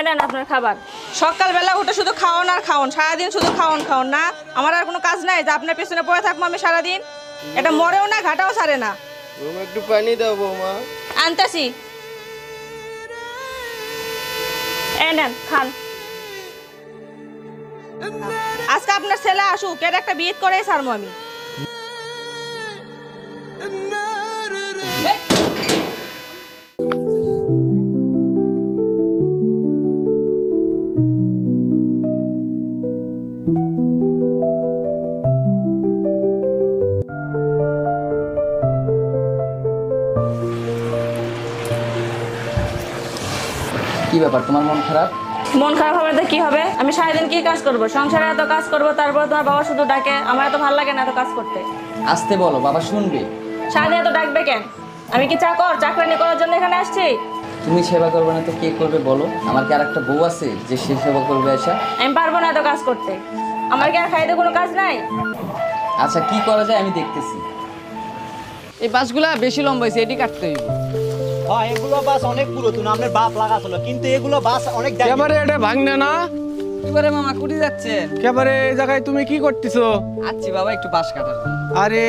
নেন আপনার খাবার। সকালবেলা উঠে শুধু খাওয়ান আর খাওয়ান, সারাদিন শুধু খাওয়ান খাওয়ান না। আমার আর কোনো কাজ নাই যে আপনার পেছনে পড়ে থাকবো আমি সারাদিন? এটা মরেও না ঘাটাও ছাড়ে না। একটু পানি দাও বৌমা। আনতাছি। নেন খান। আজকে আপনার ছেলে আসুক, এর একটা বিয়ে করে ছাড়বো আমি। কি ব্যাপার, তোমার মন খারাপ? মন খারাপ হবে তো কি হবে? আমি সারাদিন কি কাজ করবো? সংসারে এত কাজ করবো, তারপর তোমার বাবা শুধু ডাকে। আমার এত ভালো লাগে না এত কাজ করতে। আসতে বলো, বাবা শুনবে। সারাদিন এত ডাকবে কেন? আমি কি চাকর? চাকরানি করার জন্য এখানে আসছি? তুমি সেবা করবে না তো কে করবে বলো? আমার কি আর একটা বউ আছে যে সে সেবা করবে? আশা আমি পারবো না এত কাজ করতে। আমার কি আর খাইতে কোনো কাজ নাই? আচ্ছা কি করা যায় আমি দেখতেছি। এই বাসগুলা বেশি লম্বা হয়েছে, এটি কাটতে হইব। হ্যাঁ, এগুলো বাস অনেক পুরাতন, আপনার বাপ লাগাছিল, কিন্তু এগুলো বাস অনেক দামি। এবারে এটা ভাঙনে না। এবারে মামা কুটি যাচ্ছেন? একেবারে এই জায়গায় তুমি কি করতেছো? আচ্ছি বাবা, একটু বাস কাটার। আরে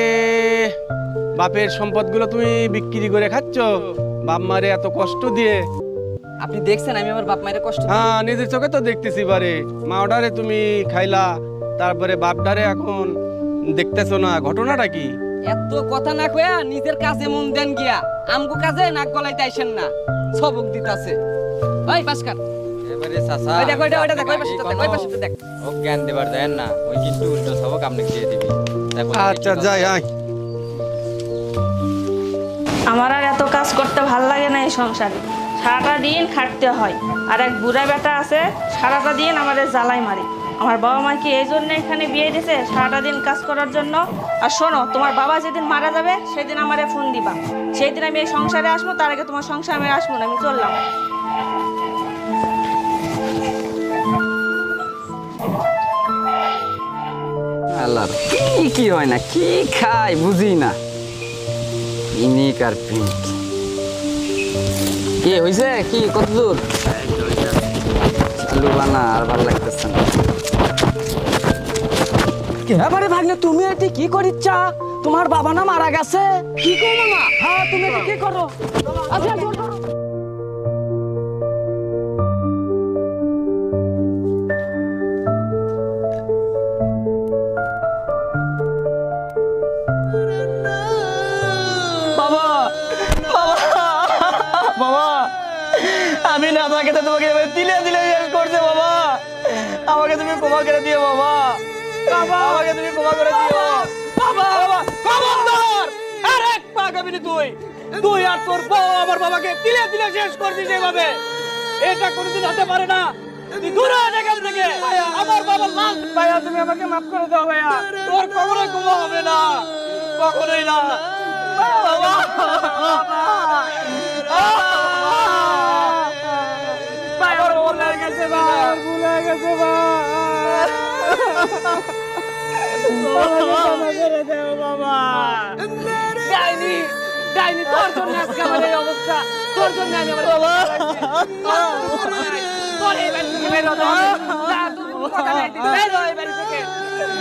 বাপের সম্পদগুলো তুমি বিক্রি করে খাচ্ছ, বাপ মারে এত কষ্ট দিয়ে। আপনি দেখছেন আমি আমার বাপ মায়ের কষ্ট? হ্যাঁ, নিজের চোখে তো দেখতেছি বারে। মা ওটারে তুমি খাইলা, তারপরে বাপডারে এখন দেখতেছো না, ঘটনাটা কি? এত কথা না কয়া নিজের কাজে মন দেন গিয়া, আমগো কাজে নাক গলাইতে আইছেন না। সবক দিতাছে। ওই বাস কাট। এবারে চাচা ওই দেখো, ওইটা দেখো, ওই পাশে দেখ, ওই পাশে দেখ। ও জ্ঞান দেবার দেন না, ওই কিন্তু উল্টো সবক আপনি দিয়ে দিবি। আচ্ছা যাই আয়। আমার আর এত কাজ করতে ভাল লাগে না এই সংসারে। সারাটা দিন খাটতে হয়। আর এক বুড়া বেটা আছে, সারাটা দিন আমাদের জ্বালাই মারি। আমার বাবা মা কি এই জন্য এখানে বিয়ে দিয়েছে? সারাটা দিন কাজ করার জন্য। আর শোনো, তোমার বাবা যেদিন মারা যাবে সেদিন আমারে ফোন দিবা। সেই দিন আমি এই সংসারে আসবো, তার আগে তোমার সংসারে আমি আসবো না। আমি চললাম। আল্লাহ, কি হয় না, কি খাই বুঝি না। ইনিক আর পিঙ্ক কি হয়েছে? কি কত দূর? আলু বানা আর ভালো লাগতেছে না। এবারে ভাগ্নে তুমি এটি কি করিচ্ছা? তোমার বাবা না মারা গেছে? কি করো না? হ্যাঁ, তুমি এটি কি করো? আচ্ছা আমি না থাকতে তোমাকে দিলে দিলে শেষ করছে বাবা। আমাকে তুমি ক্ষমা করে দিও বাবা। আমাকে তুমি ক্ষমা করে দিও বাবা। খবরদার, আর এক পা গাবিনি তুই। তুই আর তোর বউ আমার বাবাকে দিলে দিলে শেষ করছিস এইভাবে। এটা কোনোদিন হতে পারে না। তুই দূর হয়ে এখান থেকে। আমার বাবার লাল ভাইয়া, তুমি আমাকে মাফ করে দাও ভাইয়া। তোর কখনোই ক্ষমা হবে না, কখনোই না বাবা। তোর জন্য আজকে আমার এই অবস্থা, তোর জন্য আমি আমার বাবা। তোর এই বাড়ি থেকে বের হতে হবে। তোর কোনো কথা নাই, তুই বের হ এই বাড়ি থেকে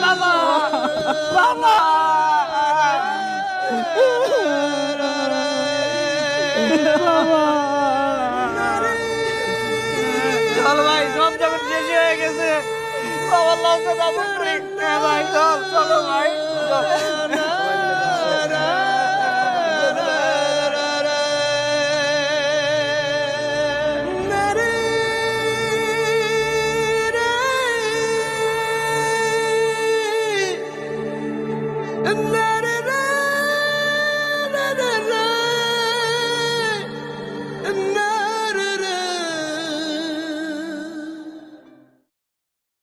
বাবা। বাবা চল ভাই, সব যখন শেষ হয়ে গেছে, বাবার লাশটা দাফন করি। ভাই চল, চলো ভাই।